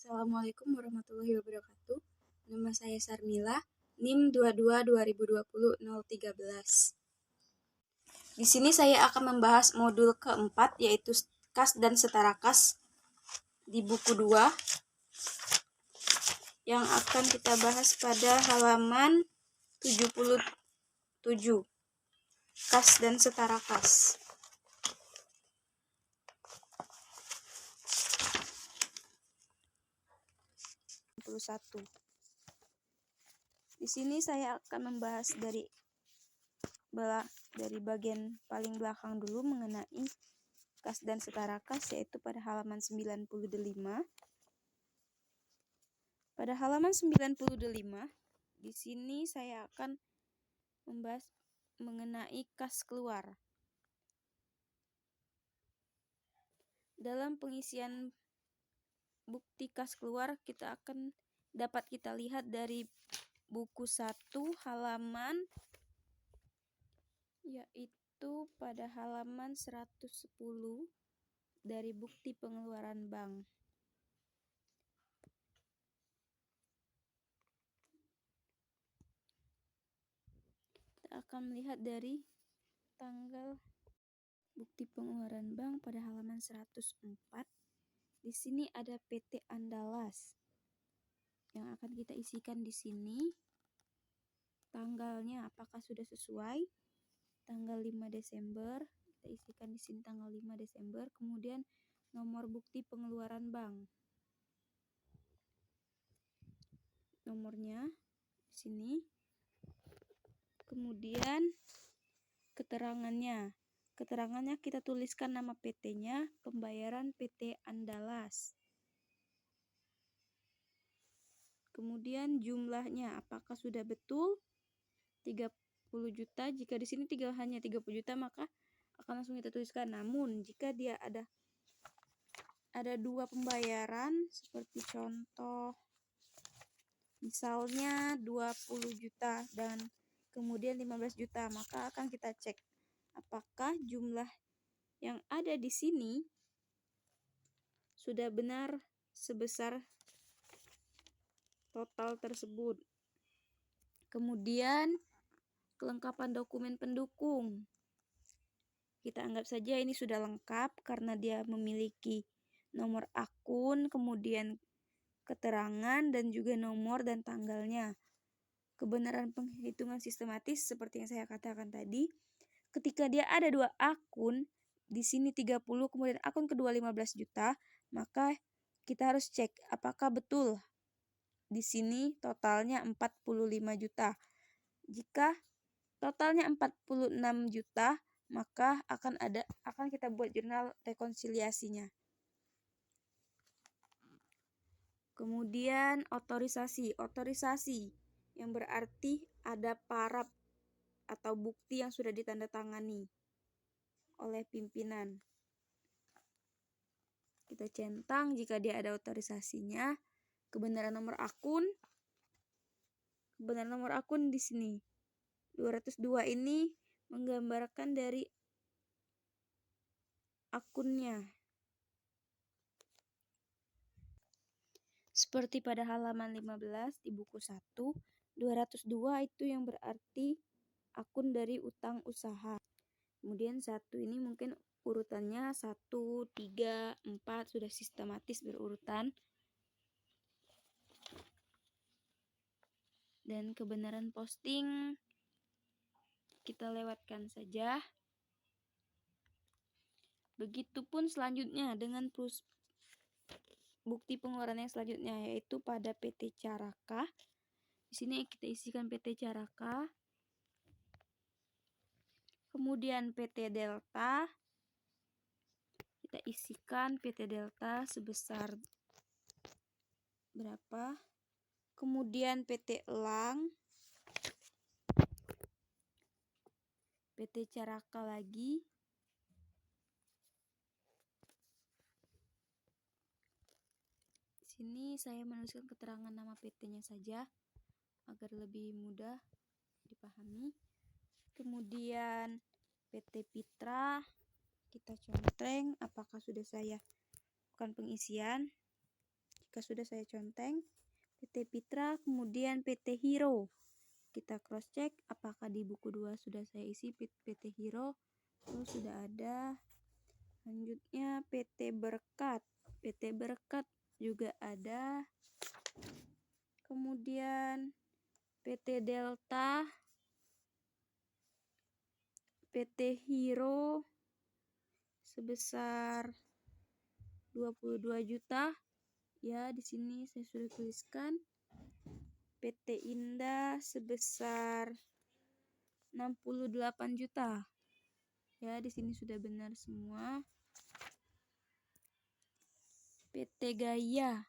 Assalamualaikum warahmatullahi wabarakatuh. Nama saya Sarmila, NIM 22-2020-013. Di sini saya akan membahas modul keempat, yaitu kas dan setara kas di buku 2 yang akan kita bahas pada halaman 77. Kas dan setara kas. Di sini saya akan membahas dari bagian paling belakang dulu mengenai kas dan setara kas, yaitu pada halaman 95. Pada halaman 95, di sini saya akan membahas mengenai kas keluar. Dalam pengisian bukti kas keluar, dapat kita lihat dari buku 1 halaman, yaitu pada halaman 110 dari bukti pengeluaran bank. Kita akan melihat dari tanggal bukti pengeluaran bank pada halaman 104. Di sini ada PT Andalas yang akan kita isikan di sini. Tanggalnya apakah sudah sesuai? Tanggal 5 Desember, kita isikan di sini tanggal 5 Desember. Kemudian nomor bukti pengeluaran bank. Nomornya di sini. Kemudian keterangannya. Keterangannya kita tuliskan nama PT-nya, pembayaran PT Andalas. Kemudian jumlahnya, apakah sudah betul 30 juta? Jika di sini hanya 30 juta, maka akan langsung kita tuliskan. Namun jika dia ada 2 pembayaran, seperti contoh misalnya 20 juta dan kemudian 15 juta, maka akan kita cek apakah jumlah yang ada di sini sudah benar sebesar total tersebut. Kemudian kelengkapan dokumen pendukung. Kita anggap saja ini sudah lengkap karena dia memiliki nomor akun, kemudian keterangan, dan juga nomor dan tanggalnya. Kebenaran penghitungan sistematis seperti yang saya katakan tadi, ketika dia ada 2 akun, di sini 30, kemudian akun kedua 15 juta, maka kita harus cek apakah betul di sini totalnya 45 juta. Jika totalnya 46 juta, maka akan kita buat jurnal rekonsiliasinya. Kemudian otorisasi yang berarti ada paraf atau bukti yang sudah ditandatangani oleh pimpinan. Kita centang jika dia ada otorisasinya. Kebenaran nomor akun di sini 202 ini menggambarkan dari akunnya. Seperti pada halaman 15 di buku 1, 202 itu yang berarti akun dari utang usaha. Kemudian 1 ini mungkin urutannya 1, 3, 4 sudah sistematis berurutan. Dan kebenaran posting kita lewatkan saja. Begitupun selanjutnya dengan bukti pengeluaran yang selanjutnya, yaitu pada PT Caraka. Di sini kita isikan PT Caraka. Kemudian PT Delta. Kita isikan PT Delta sebesar berapa. Kemudian PT Elang. PT Caraka lagi. Di sini saya menuliskan keterangan nama PT-nya saja agar lebih mudah dipahami. Kemudian PT Pitra, kita contreng apakah sudah saya lakukan pengisian. Jika sudah saya conteng, PT Pitra, kemudian PT Hero. Kita cross check apakah di buku 2 sudah saya isi PT Hero. Oh, sudah ada. Selanjutnya PT Berkat. PT Berkat juga ada. Kemudian PT Delta, PT Hero sebesar 22 juta. Ya, di sini saya sudah tuliskan. PT Indah sebesar 68 juta. Ya, di sini sudah benar semua. PT Gaya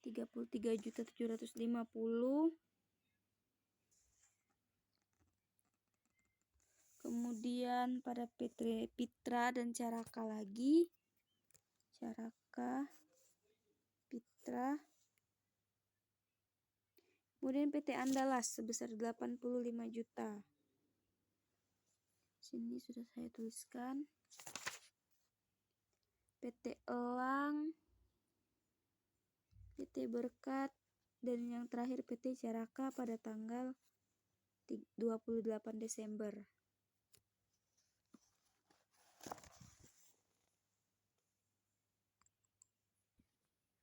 33.750. Kemudian pada PT Pitra dan Caraka lagi. Caraka, Pitra. Kemudian PT Andalas sebesar 85 juta. Sini sudah saya tuliskan. PT Elang, PT Berkat, dan yang terakhir PT Caraka pada tanggal 28 Desember.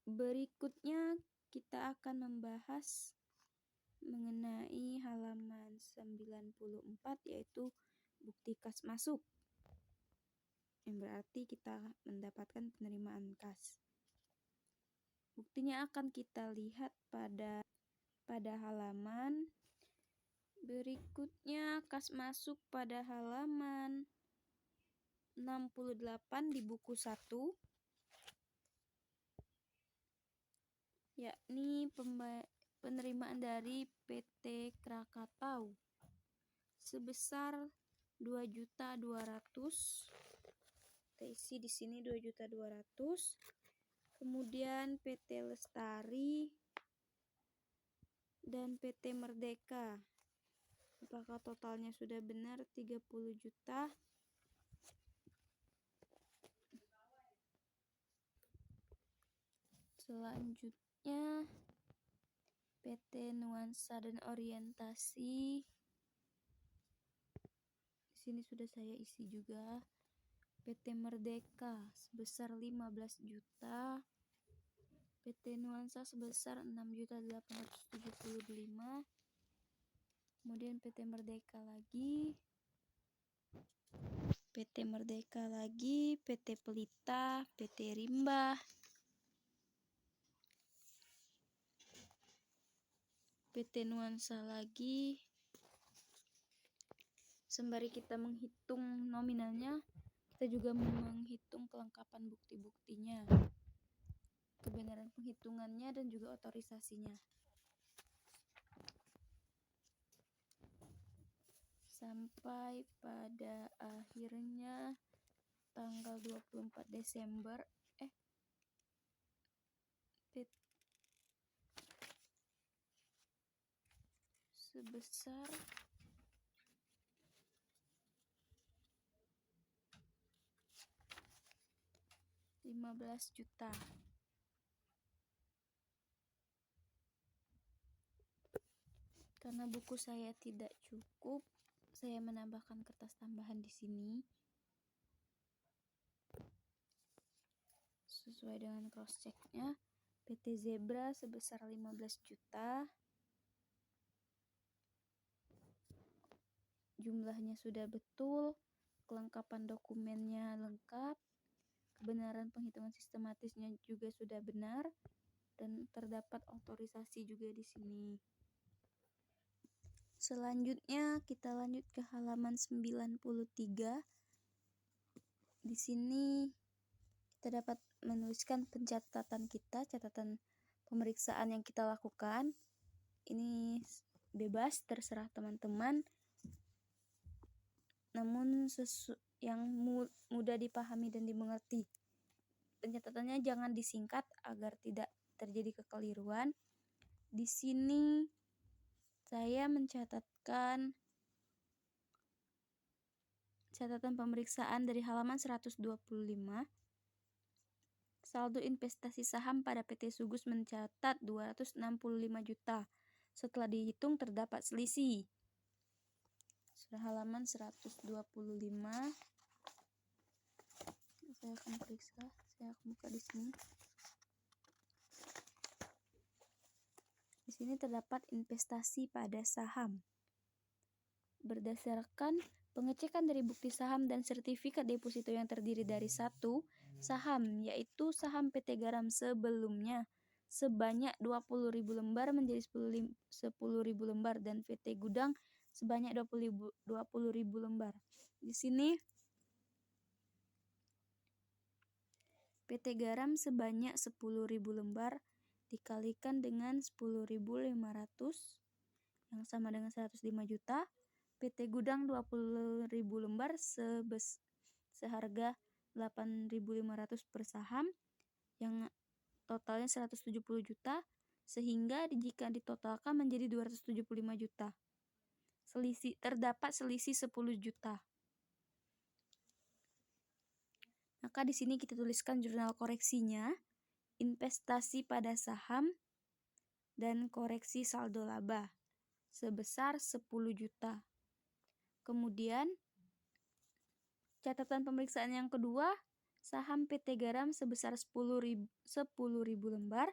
Berikutnya kita akan membahas mengenai halaman 94, yaitu bukti kas masuk. Yang berarti kita mendapatkan penerimaan kas. Buktinya akan kita lihat pada halaman berikutnya. Kas masuk pada halaman 68 di buku 1, yakni penerimaan dari PT Krakatau sebesar 2.200.000. Kita isi di sini 2.200.000. Kemudian PT Lestari dan PT Merdeka. Apakah totalnya sudah benar 30 juta? Selanjutnya PT Nuansa dan Orientasi. Di sini sudah saya isi juga. PT Merdeka sebesar 15 juta. PT Nuansa sebesar 6.875. Kemudian PT Merdeka lagi. PT Merdeka lagi, PT Pelita, PT Rimba, PT Nuansa lagi. Sembari kita menghitung nominalnya, kita juga menghitung kelengkapan bukti-buktinya, kebenaran penghitungannya, dan juga otorisasinya. Sampai pada akhirnya tanggal 24 Desember sebesar Rp15 juta. Karena buku saya tidak cukup, saya menambahkan kertas tambahan di sini sesuai dengan cross check-nya. PT Zebra sebesar 15 juta. Jumlahnya sudah betul, kelengkapan dokumennya lengkap, kebenaran penghitungan sistematisnya juga sudah benar, dan terdapat otorisasi juga di sini. Selanjutnya kita lanjut ke halaman 93. Di sini kita dapat menuliskan pencatatan kita, catatan pemeriksaan yang kita lakukan. Ini bebas, terserah teman-teman. Namun yang mudah dipahami dan dimengerti. Pencatatannya jangan disingkat agar tidak terjadi kekeliruan. Di sini saya mencatatkan catatan pemeriksaan dari halaman 125 Saldo investasi saham pada PT Sugus mencatat 265 juta. Setelah dihitung terdapat selisih. Sudah halaman 125. Saya akan periksa, saya akan buka di sini. Di sini terdapat investasi pada saham. Berdasarkan pengecekan dari bukti saham dan sertifikat deposito yang terdiri dari satu saham, yaitu saham PT Garam sebelumnya sebanyak 20.000 lembar menjadi 10.000 lembar dan PT Gudang sebanyak 20.000 lembar. Di sini PT Garam sebanyak 10.000 lembar dikalikan dengan 10.500 yang sama dengan 105 juta. PT Gudang 20.000 lembar seharga 8.500 per saham yang totalnya 170 juta, sehingga jika ditotalkan menjadi 275 juta. Terdapat selisih 10 juta. Maka di sini kita tuliskan jurnal koreksinya, investasi pada saham dan koreksi saldo laba sebesar 10 juta. Kemudian catatan pemeriksaan yang kedua, saham PT Garam sebesar 10.000 lembar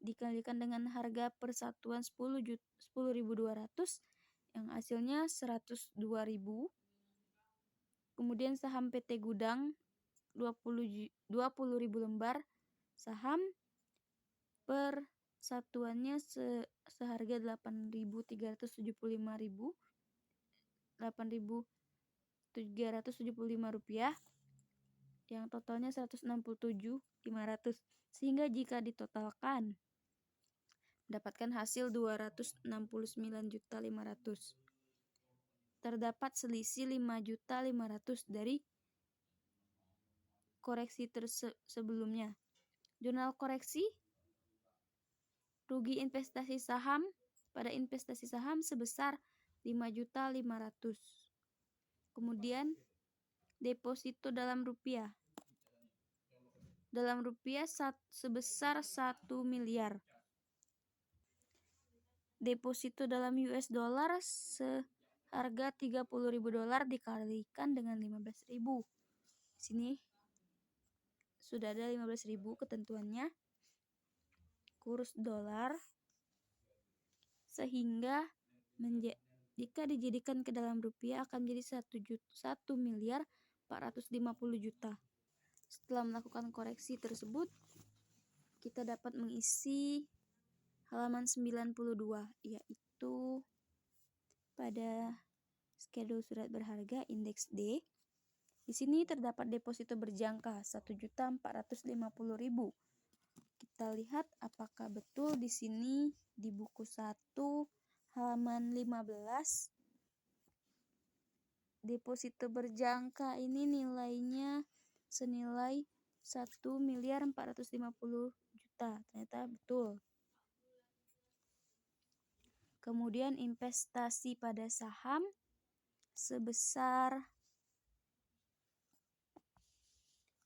dikalikan dengan harga persatuan 10.200 yang hasilnya 102.000. Kemudian saham PT Gudang 20.000 lembar, saham persatuannya seharga 8.375 rupiah yang totalnya 167.500, sehingga jika ditotalkan mendapatkan hasil 269.500. Terdapat selisih 5.500 dari koreksi sebelumnya. Jurnal koreksi rugi investasi saham pada investasi saham sebesar 5.500. Kemudian deposito dalam rupiah. Dalam rupiah sebesar 1 miliar. Deposito dalam US dollar seharga 30.000 dolar dikalikan dengan 15.000. Sini sudah ada 15.000 ketentuannya. Kurs dolar sehingga jika dijadikan ke dalam rupiah akan menjadi 1 miliar 450 juta. Setelah melakukan koreksi tersebut, kita dapat mengisi halaman 92, yaitu pada schedule surat berharga indeks D. Di sini terdapat deposito berjangka 1.450.000. Kita lihat apakah betul di sini di buku 1 halaman 15. Deposito berjangka ini nilainya senilai 1.450.000 juta. Ternyata betul. Kemudian investasi pada saham sebesar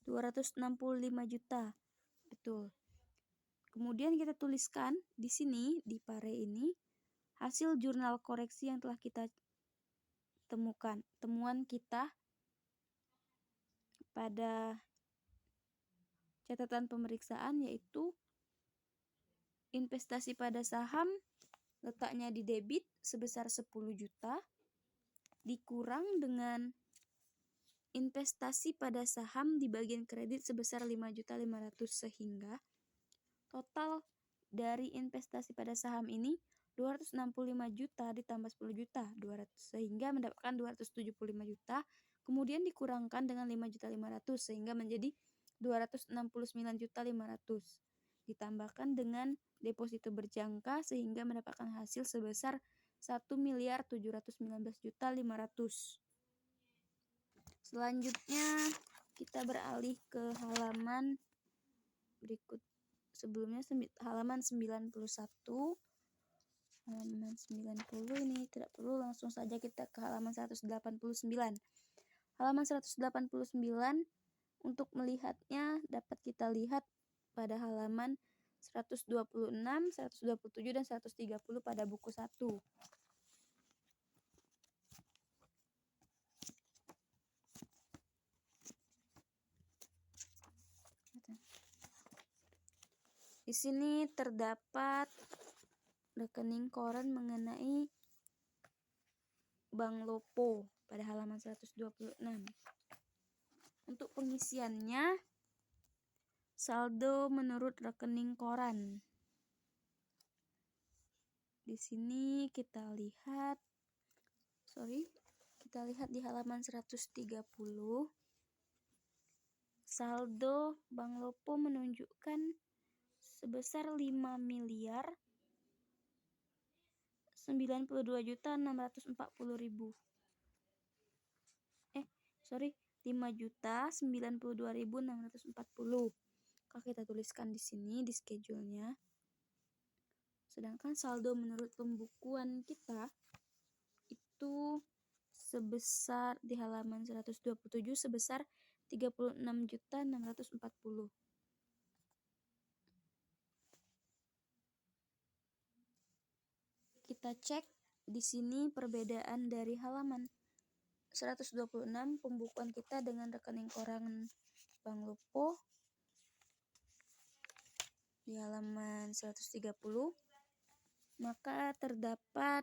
265 juta. Betul. Kemudian kita tuliskan di sini di pare ini hasil jurnal koreksi yang telah kita temukan. Temuan kita pada catatan pemeriksaan yaitu investasi pada saham letaknya di debit sebesar 10 juta dikurang dengan investasi pada saham di bagian kredit sebesar 5.500, sehingga total dari investasi pada saham ini 265 juta ditambah 10 juta 200, sehingga mendapatkan 275 juta. Kemudian dikurangkan dengan 5.500 sehingga menjadi 269.500. Ditambahkan dengan deposito berjangka sehingga mendapatkan hasil sebesar 1.719.500. Selanjutnya kita beralih ke halaman berikut. Sebelumnya halaman 91. Halaman 90 ini tidak perlu, langsung saja kita ke halaman 189. Halaman 189 Untuk melihatnya dapat kita lihat pada halaman 126, 127, dan 130 pada buku 1. Di sini terdapat rekening koran mengenai Bank Lopo pada halaman 126. Untuk pengisiannya, saldo menurut rekening koran. Di sini kita lihat di halaman 130. Saldo Bank Lopo menunjukkan sebesar 5.092.640.000. 5.092.640. Kalau kita tuliskan di sini di schedule-nya. Sedangkan saldo menurut pembukuan kita itu sebesar di halaman 127 sebesar 36.640. Kita cek di sini perbedaan dari halaman 126 pembukuan kita dengan rekening koran Bank Lopo di halaman 130, maka terdapat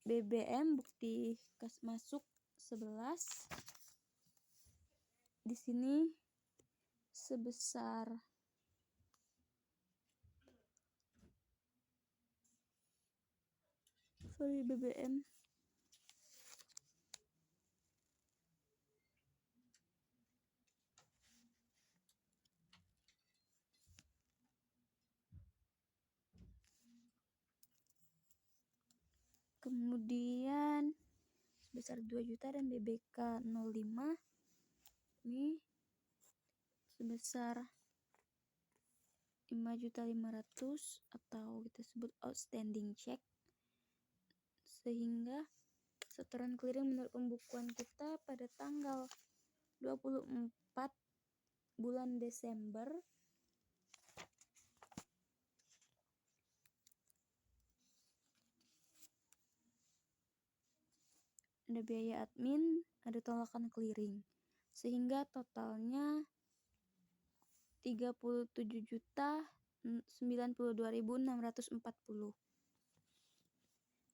BBM bukti kas masuk 11 di sini sebesar BBM kemudian sebesar 2 juta dan BBK 05 ini sebesar 5.500.000 atau kita sebut outstanding check, sehingga setoran clearing menurut pembukuan kita pada tanggal 24 bulan Desember ada biaya admin, ada tolakan clearing, sehingga totalnya 37.092.640.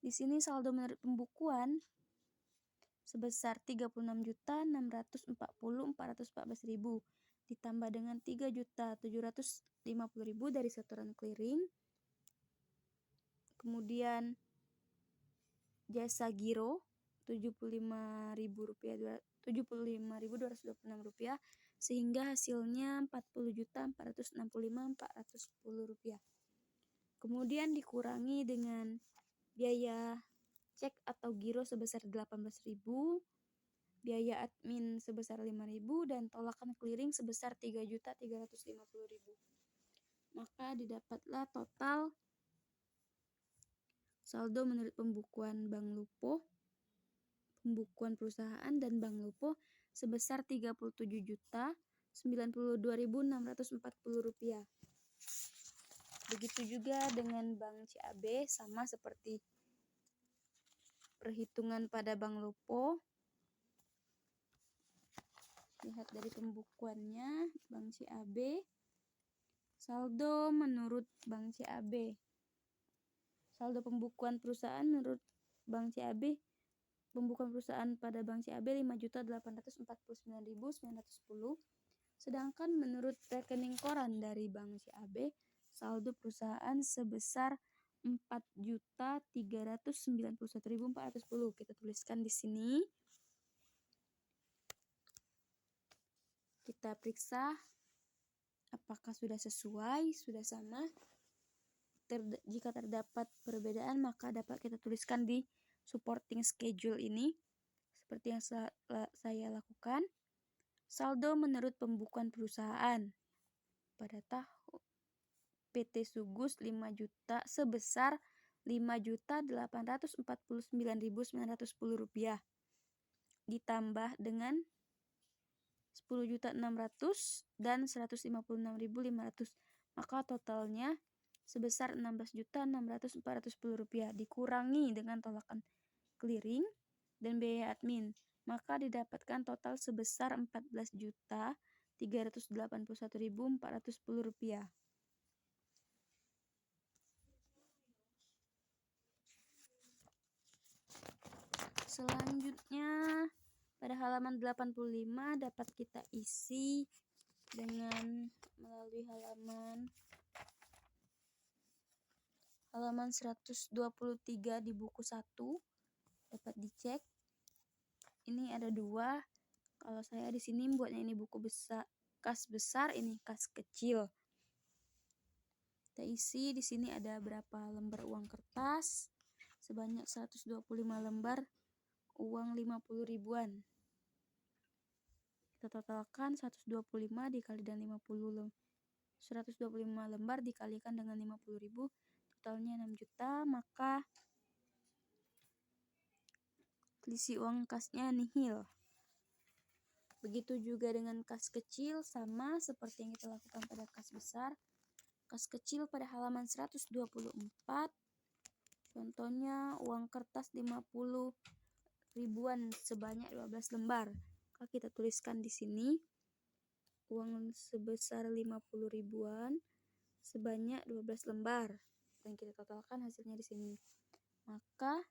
Di sini saldo menurut pembukuan sebesar 36.640.414.000 ditambah dengan 3.750.000 dari setoran clearing. Kemudian jasa giro Rp75.226, sehingga hasilnya Rp40.465.410. Kemudian dikurangi dengan biaya cek atau giro sebesar 18.000, biaya admin sebesar 5.000, dan tolakan clearing sebesar 3.350.000. Maka didapatlah total saldo menurut pembukuan Bank Lopo, pembukuan perusahaan dan Bank Lopo sebesar Rp32.092.640. Begitu juga dengan Bank CAB, sama seperti perhitungan pada Bank Lopo. Lihat dari pembukuannya Bank CAB. Saldo menurut Bank CAB. Saldo pembukuan perusahaan menurut Bank CAB, pembukuan perusahaan pada Bank CAB 5.849.910. Sedangkan menurut rekening koran dari Bank CAB, saldo perusahaan sebesar 4.391.410. Kita tuliskan di sini. Kita periksa apakah sudah sesuai, sudah sama. Jika terdapat perbedaan, maka dapat kita tuliskan di supporting schedule ini seperti yang saya lakukan. Saldo menurut pembukuan perusahaan pada tahun PT Sugus 5 juta sebesar Rp5.849.910 ditambah dengan 10.600.000 dan 156.500. Maka totalnya sebesar Rp16.600.410 dikurangi dengan tolakan clearing dan biaya admin, maka didapatkan total sebesar Rp14.381.410. Selanjutnya pada halaman 85 dapat kita isi dengan melalui halaman 123 di buku 1. Dapat dicek. Ini ada 2. Kalau saya di sini buatnya ini buku besar, kas besar, ini kas kecil. Kita isi di sini ada berapa lembar uang kertas? Sebanyak 125 lembar uang 50 ribuan. Kita totalkan 125 dikali dengan 125 lembar dikalikan dengan 50.000, totalnya 6 juta, maka selisih uang kasnya nihil. Begitu juga dengan kas kecil, sama seperti yang kita lakukan pada kas besar. Kas kecil pada halaman 124, contohnya uang kertas 50 ribuan sebanyak 12 lembar. Maka kita tuliskan di sini uang sebesar 50 ribuan sebanyak 12 lembar dan kita totalkan hasilnya di sini. Maka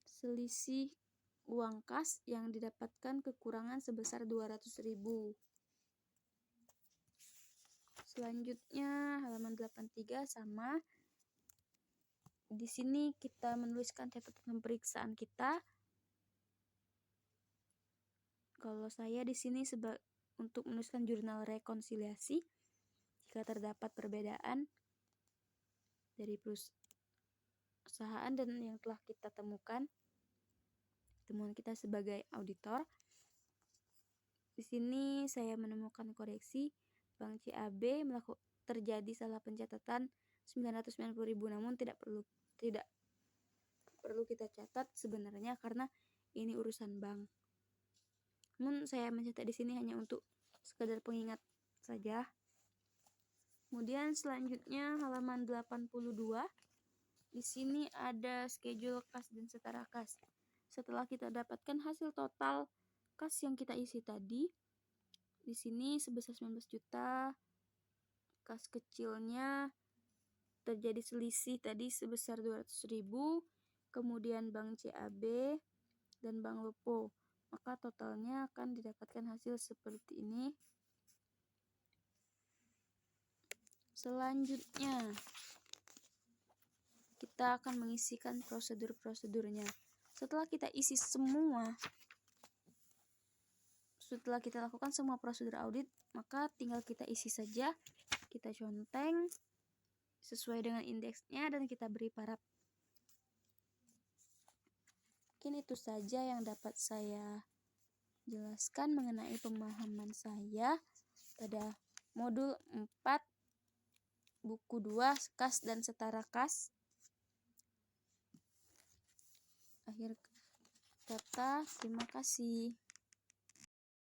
selisih uang kas yang didapatkan kekurangan sebesar 200.000. Selanjutnya halaman 83 sama. Di sini kita menuliskan catatan pemeriksaan kita. Kalau saya di sini untuk menuliskan jurnal rekonsiliasi jika terdapat perbedaan dari perusahaan dan yang telah kita temuan kita sebagai auditor. Di sini saya menemukan koreksi Bank CAB terjadi salah pencatatan 990.000, namun tidak perlu kita catat sebenarnya karena ini urusan bank. Namun saya mencatat di sini hanya untuk sekedar pengingat saja. Kemudian selanjutnya halaman 82. Di sini ada schedule kas dan setara kas. Setelah kita dapatkan hasil total kas yang kita isi tadi, di sini sebesar 19 juta. Kas kecilnya terjadi selisih tadi sebesar 200.000, kemudian Bank CAB dan Bank Lopo. Maka totalnya akan didapatkan hasil seperti ini. Selanjutnya kita akan mengisikan prosedur-prosedurnya. Setelah kita isi semua, setelah kita lakukan semua prosedur audit, maka tinggal kita isi saja, kita conteng sesuai dengan indeksnya dan kita beri paraf. Mungkin itu saja yang dapat saya jelaskan mengenai pemahaman saya pada modul 4 buku 2 kas dan setara kas. Akhir kata, terima kasih.